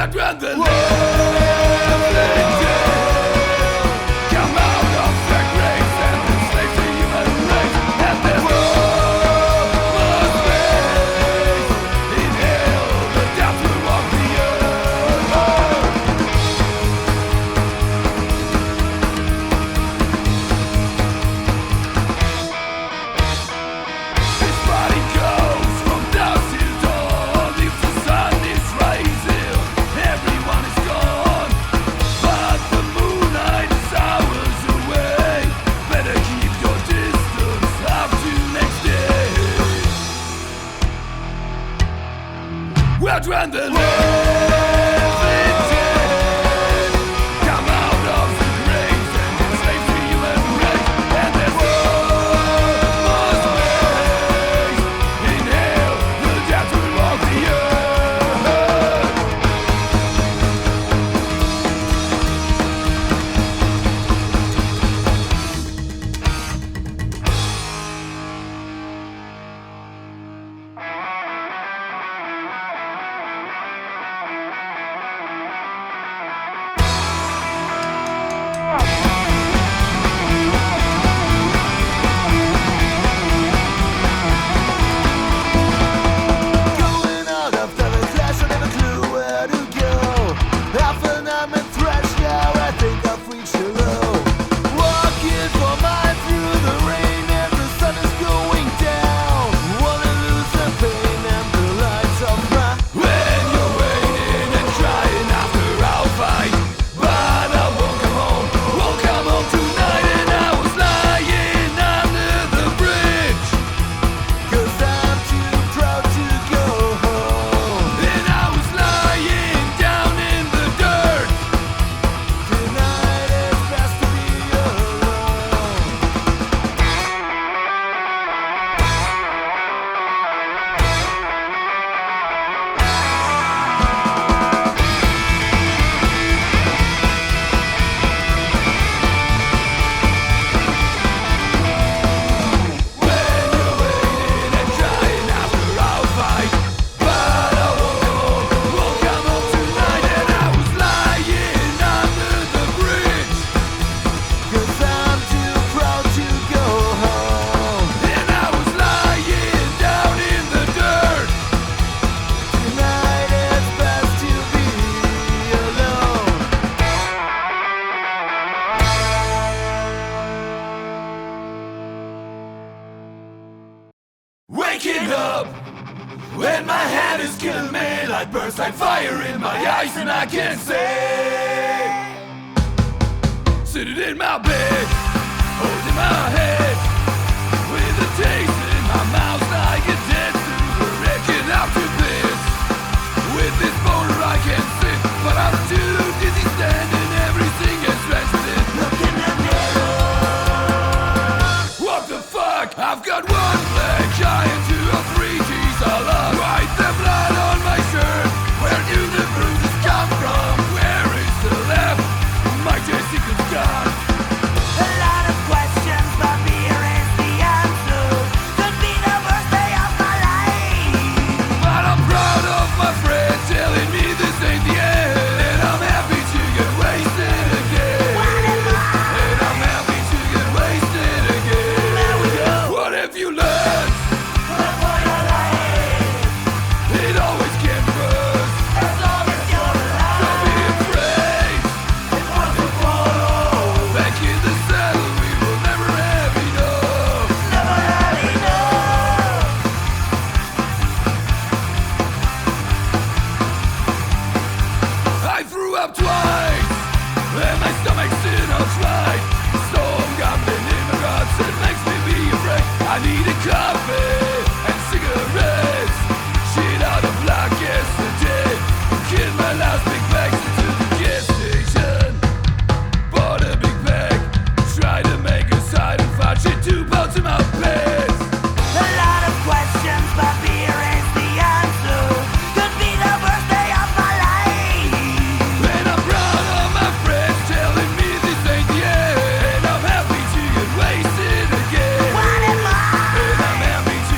I'd rather live than jail. Come out of the grace and enslave the human race. And there's no more space in hell. The death will walk the earth. His body goes from dusk till dawn. If the sun is rising, everyone is gone. But the moonlight is hours away. Better keep your distance up to next day. We're trying to live in jail. Come out of the graves and enslave the human race. And there's no more space in hell. The death will walk the earth. Going out after the clash, I never clue where to go. Often I'm in thrash now, I think I've reached a low. Walking for miles through the rain and the sun is going down. Wanna lose the pain and the lights of my. When you're waiting and trying after I'll fight, but I won't come home tonight. And I was lying under the bridge, 'Cause I'm too proud to go home. and I was lying down in the dirt. Tonight it's best to be alone. When you're waiting and trying after I'll fight, but I won't come home tonight. And I was lying under the bridge, 'Cause I'm too proud to go home. and I was lying down in the dirt. Tonight it's best to be alone. Waking up when my head is killing me, like burns like fire in my eyes and I can't see. Sitting in my bed, holding my head, with a taste in my mouth like a dead super wrecking out to bits. With this boulder I can sit, but I'm too dizzy standing, everything is rested. Look in the mirror. What the fuck? I've got one leg giant, two or three G's all up. Wipe the blood on my shirt. Where do the bruises come from? Where is the left? My testicles gone. A lot of questions, but here is the answer. Could be the worst day of my life. But I'm proud of my friend telling me this ain't the end. And I'm happy to get wasted again. And I'm happy to get wasted again. There we go. What have you learned? Before your life, It always came first. as long as you're alive. Don't be afraid. It wasn't follow. Back in the saddle, we will never have enough. Never had enough. I threw up twice, and my stomach's in outright. Storm goblin in my guts, it makes me be afraid. I need a coffee and cigarettes. Shit out of luck yesterday. Killed my last big bags into the gas station. Bought a big bag, tried to make a side and fudge it 2 pounds in my pants. A lot of questions, but here is the answer. Could be the worst day of my life. And I'm proud of my friends telling me this ain't the end. And I'm happy to get wasted again. What am I? And I'm happy to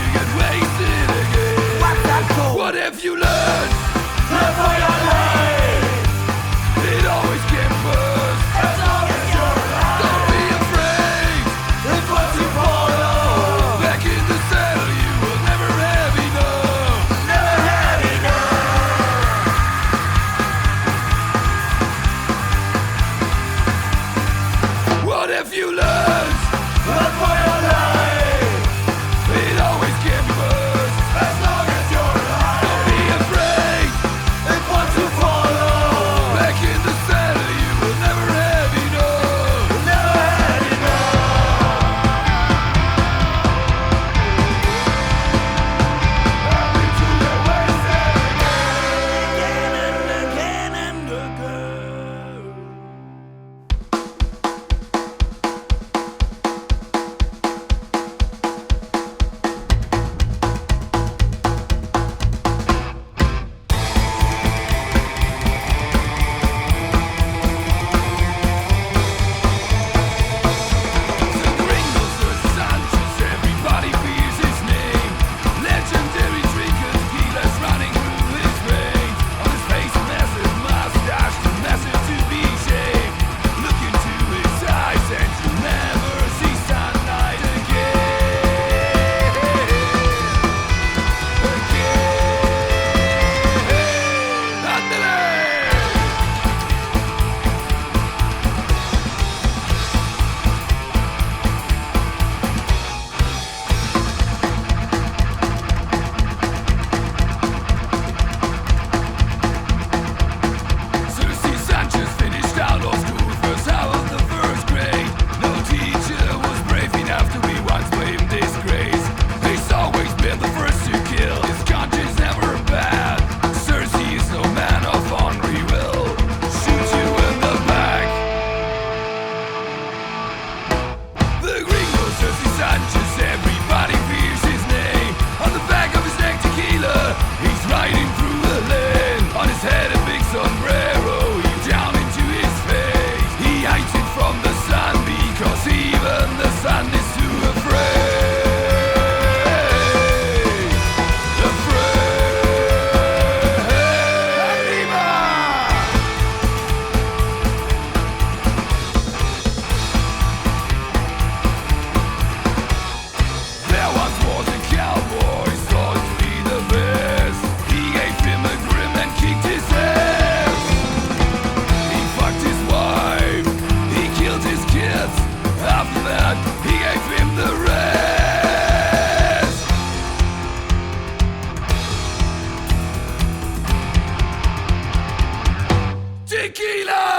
tequila.